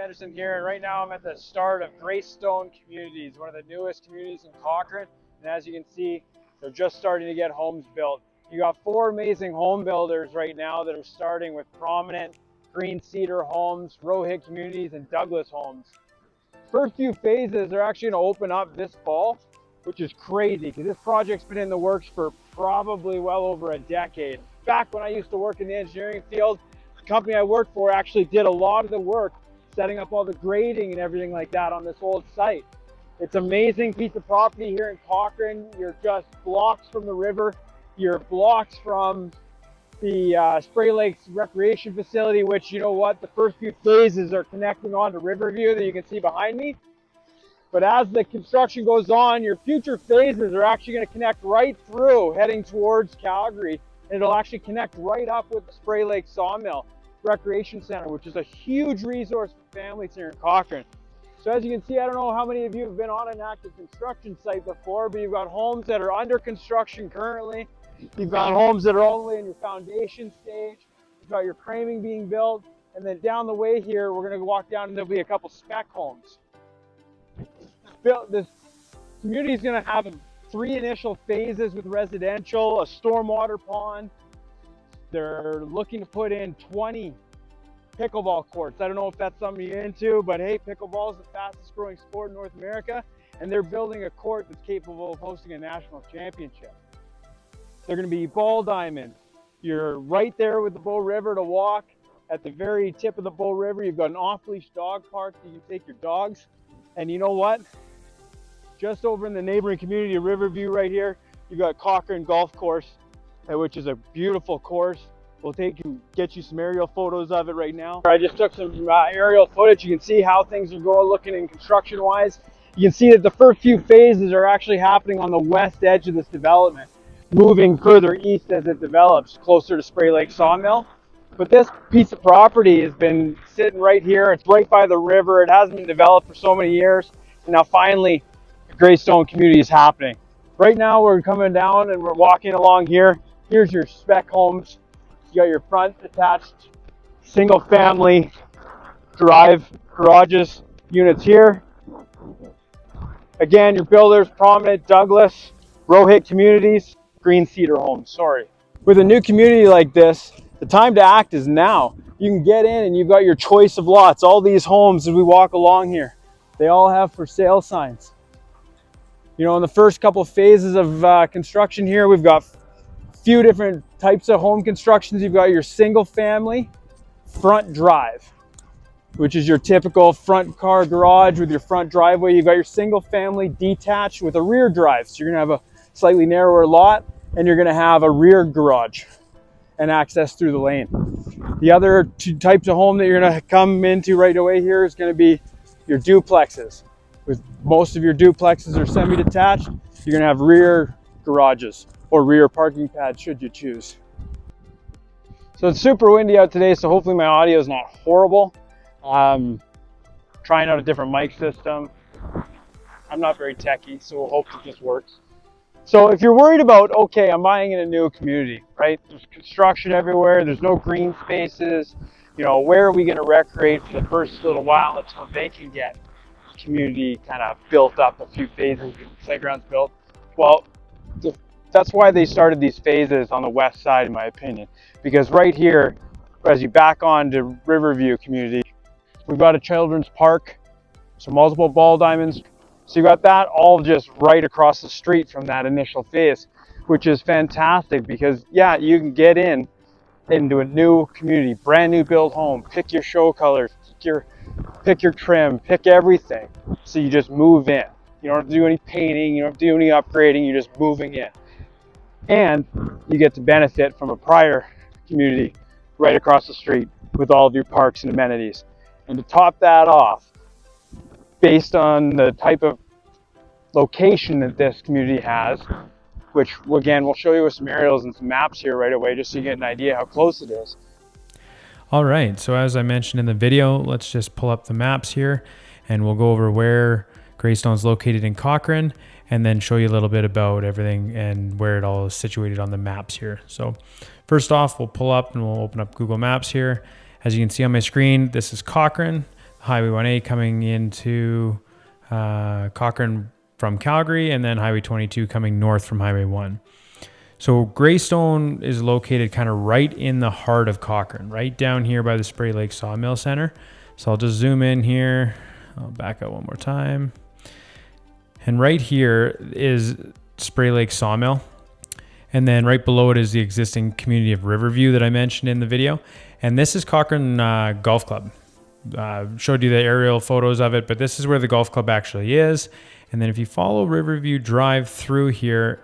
Anderson here, and right now I'm at the start of Greystone Communities, one of the newest communities in Cochrane. And as you can see, they're just starting to get homes built. You got 4 amazing home builders right now that are starting with Prominent, Green Cedar Homes, Rohit Communities, and Douglas Homes. First few phases are actually going to open up this fall, which is crazy because this project's been in the works for probably well over a decade. Back when I used to work in the engineering field, the company I worked for actually did a lot of the work setting up all the grading and everything like that on this old site. It's an amazing piece of property here in Cochrane. You're just blocks from the river. You're blocks from the Spray Lakes Recreation Facility, which, you know what, the first few phases are connecting onto Riverview that you can see behind me. But as the construction goes on, your future phases are actually going to connect right through, heading towards Calgary. And it'll actually connect right up with the Spray Lake Sawmill Recreation Center, which is a huge resource for families here in Cochrane. So as you can see, I don't know how many of you have been on an active construction site before, but you've got homes that are under construction currently. You've got homes that are all the way in your foundation stage. You've got your framing being built. And then down the way here, we're going to walk down and there'll be a couple spec homes. This community is going to have 3 initial phases with residential, a stormwater pond. They're looking to put in 20 pickleball courts. I don't know if that's something you're into, but hey, pickleball is the fastest growing sport in North America, and they're building a court that's capable of hosting a national championship. They're going to be ball diamonds. You're right there with the Bow River to walk. At the very tip of the Bow River, you've got an off-leash dog park that you can take your dogs. And you know what? Just over in the neighboring community of Riverview right here, you've got Cochrane Golf Course, which is a beautiful course. We'll get you some aerial photos of it right now. I just took some aerial footage. You can see how things are going looking in construction-wise. You can see that the first few phases are actually happening on the west edge of this development, moving further east as it develops, closer to Spray Lake Sawmill. But this piece of property has been sitting right here. It's right by the river. It hasn't been developed for so many years. And now finally, the Greystone community is happening. Right now we're coming down and we're walking along here. Here's your spec homes. You got your front attached single family garages units here. Again, your builders, Prominent, Douglas, Rohit Communities, Green Cedar Homes, sorry. With a new community like this, the time to act is now. You can get in and you've got your choice of lots. All these homes as we walk along here, they all have for sale signs. You know, in the first couple phases of construction here, we've got a few different types of home constructions. You've got your single family front drive, which is your typical front car garage with your front driveway. You've got your single family detached with a rear drive. So you're gonna have a slightly narrower lot and you're gonna have a rear garage and access through the lane. The other 2 types of home that you're gonna come into right away here is gonna be your duplexes. With most of your duplexes are semi-detached, you're gonna have rear garages or rear parking pads should you choose. So it's super windy out today, so hopefully my audio is not horrible. Trying out a different mic system. I'm not very techie, so we'll hope that this works. So if you're worried about, okay, I'm buying in a new community, right? There's construction everywhere, there's no green spaces. You know, where are we gonna recreate for the first little while until they can get community kind of built up, a few phases, playgrounds built? Well, that's why they started these phases on the west side, in my opinion, because right here, as you back onto Riverview community, we've got a children's park, so multiple ball diamonds. So you got that all just right across the street from that initial phase, which is fantastic because yeah, you can get into a new community, brand new build home, pick your show colors, pick your trim, pick everything. So you just move in. You don't have to do any painting, you don't have to do any upgrading, you're just moving in. And you get to benefit from a prior community right across the street with all of your parks and amenities. And to top that off, based on the type of location that this community has, which again, we'll show you with some aerials and some maps here right away, just so you get an idea how close it is. All right, so as I mentioned in the video, let's just pull up the maps here and we'll go over where Greystone is located in Cochrane and then show you a little bit about everything and where it all is situated on the maps here. So first off, we'll pull up and we'll open up Google Maps here. As you can see on my screen, this is Cochrane. Highway 1A coming into Cochrane from Calgary, and then Highway 22 coming north from Highway 1. So Greystone is located kind of right in the heart of Cochrane, right down here by the Spray Lake Sawmill Center. So I'll just zoom in here. I'll back up one more time. And right here is Spray Lake Sawmill. And then right below it is the existing community of Riverview that I mentioned in the video. And this is Cochrane Golf Club. Showed you the aerial photos of it, but this is where the golf club actually is. And then if you follow Riverview Drive through here,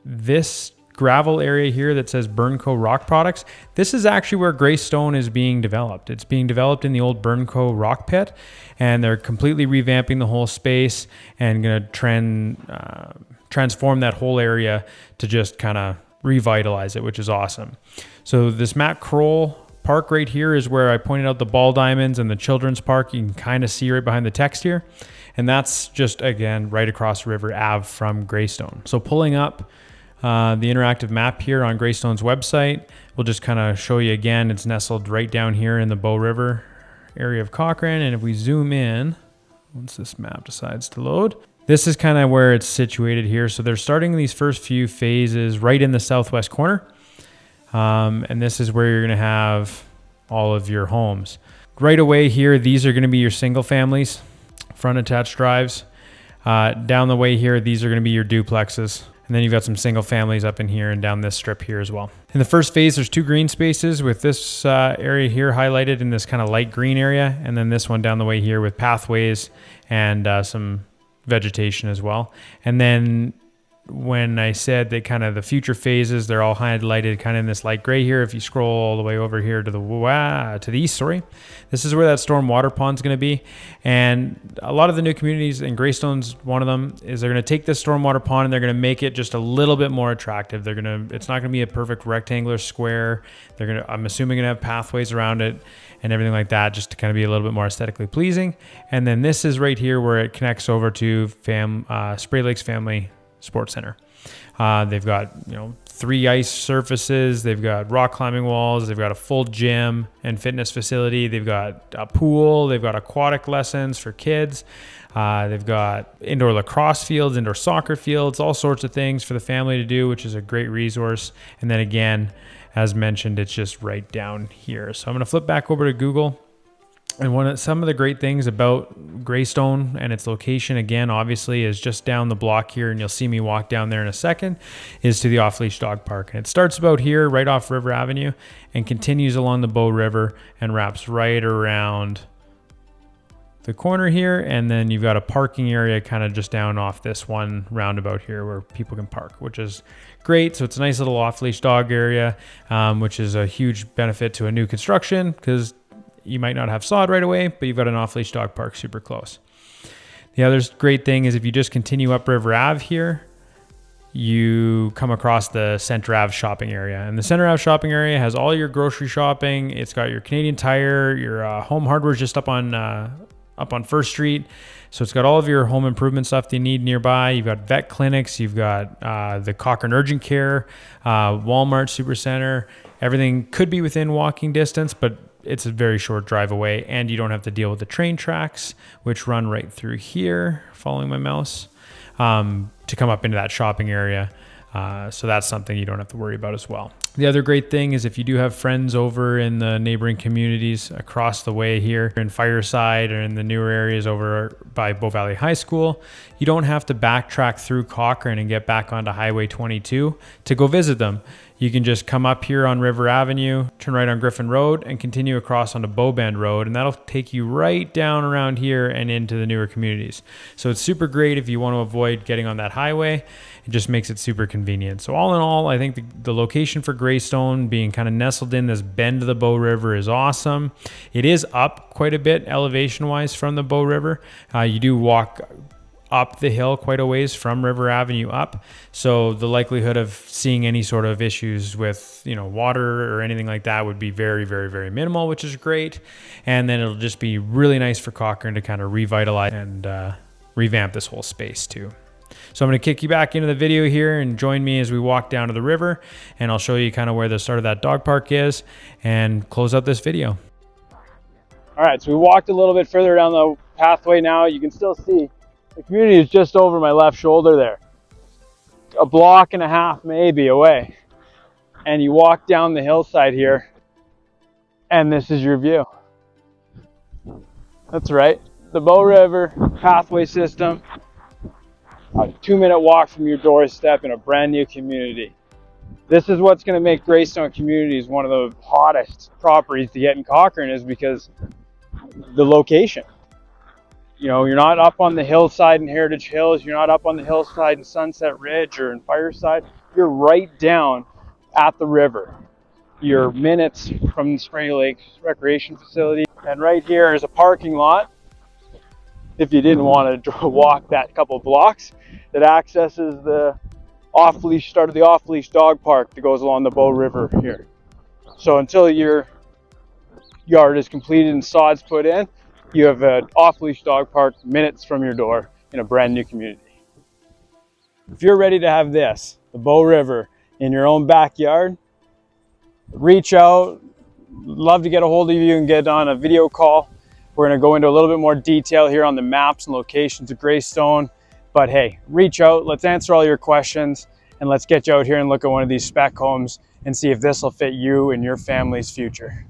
this gravel area here that says Burnco Rock Products, this is actually where Greystone is being developed. It's being developed in the old Burnco rock pit, and they're completely revamping the whole space and going to transform that whole area to just kind of revitalize it, which is awesome. So this Matt Kroll Park right here is where I pointed out the ball diamonds and the children's park. You can kind of see right behind the text here. And that's just, again, right across River Ave from Greystone. So pulling up the interactive map here on Greystone's website, we'll just kind of show you again. It's nestled right down here in the Bow River area of Cochrane. And if we zoom in, once this map decides to load, this is kind of where it's situated here. So they're starting these first few phases right in the southwest corner. And this is where you're going to have all of your homes. Right away here, these are going to be your single families, front attached drives. Down the way here, these are going to be your duplexes. And then you've got some single families up in here and down this strip here as well. In the first phase, there's 2 green spaces with this area here highlighted in this kind of light green area. And then this one down the way here with pathways and some vegetation as well. And then when I said that kind of the future phases, they're all highlighted kind of in this light gray here. If you scroll all the way over here to the east, this is where that storm water pond is going to be. And a lot of the new communities, and Greystone's one of them, is they're going to take this storm water pond and they're going to make it just a little bit more attractive. It's not going to be a perfect rectangular square. I'm assuming going to have pathways around it and everything like that, just to kind of be a little bit more aesthetically pleasing. And then this is right here where it connects over to Spray Lakes Family Sports Center. They've got 3 ice surfaces, they've got rock climbing walls, they've got a full gym and fitness facility, they've got a pool, they've got aquatic lessons for kids, they've got indoor lacrosse fields, indoor soccer fields, all sorts of things for the family to do, which is a great resource. And then again, as mentioned, it's just right down here. So I'm going to flip back over to Google. And some of the great things about Greystone and its location, again, obviously, is just down the block here, and you'll see me walk down there in a second, is to the off-leash dog park. And it starts about here, right off River Avenue, and continues along the Bow River and wraps right around the corner here. And then you've got a parking area kind of just down off this one roundabout here where people can park, which is great. So it's a nice little off-leash dog area, which is a huge benefit to a new construction because you might not have sod right away, but you've got an off-leash dog park super close. The other great thing is if you just continue up River Ave here, you come across the Center Ave shopping area. And the Center Ave shopping area has all your grocery shopping. It's got your Canadian Tire, your home hardware just up on First Street. So it's got all of your home improvement stuff that you need nearby. You've got vet clinics. You've got the Cochrane Urgent Care, Walmart Supercenter. Everything could be within walking distance, but it's a very short drive away, and you don't have to deal with the train tracks, which run right through here, following my mouse, to come up into that shopping area. So that's something you don't have to worry about as well. The other great thing is if you do have friends over in the neighboring communities across the way here in Fireside or in the newer areas over by Bow Valley High School, you don't have to backtrack through Cochrane and get back onto Highway 22 to go visit them. You can just come up here on River Avenue, turn right on Griffin Road, and continue across onto Bowbend Road, and that'll take you right down around here and into the newer communities. So it's super great if you want to avoid getting on that highway. It just makes it super convenient. So all in all, I think the location for Greystone being kind of nestled in this bend of the Bow River is awesome. It is up quite a bit elevation-wise from the Bow River. You do walk up the hill quite a ways from River Avenue up. So the likelihood of seeing any sort of issues with, water or anything like that would be very, very, very minimal, which is great. And then it'll just be really nice for Cochrane to kind of revitalize and revamp this whole space too. So I'm going to kick you back into the video here and join me as we walk down to the river, and I'll show you kind of where the start of that dog park is and close out this video. All right, so we walked a little bit further down the pathway now. You can still see the community is just over my left shoulder there. A block and a half maybe away. And you walk down the hillside here, and this is your view. That's right, the Bow River pathway system. A 2-minute walk from your doorstep in a brand new community. This is what's going to make Greystone Communities one of the hottest properties to get in Cochrane, is because the location. You know, you're not up on the hillside in Heritage Hills, you're not up on the hillside in Sunset Ridge or in Fireside. You're right down at the river. You're minutes from the Spring Lakes Recreation Facility. And right here is a parking lot, if you didn't want to walk that couple blocks, that accesses the off-leash, start of the off-leash dog park that goes along the Bow River here. So until your yard is completed and sod's put in, you have an off-leash dog park minutes from your door in a brand new community. If you're ready to have this, the Bow River, in your own backyard, reach out. Love to get a hold of you and get on a video call. We're going to go into a little bit more detail here on the maps and locations of Greystone. But hey, reach out, let's answer all your questions, and let's get you out here and look at one of these spec homes and see if this will fit you and your family's future.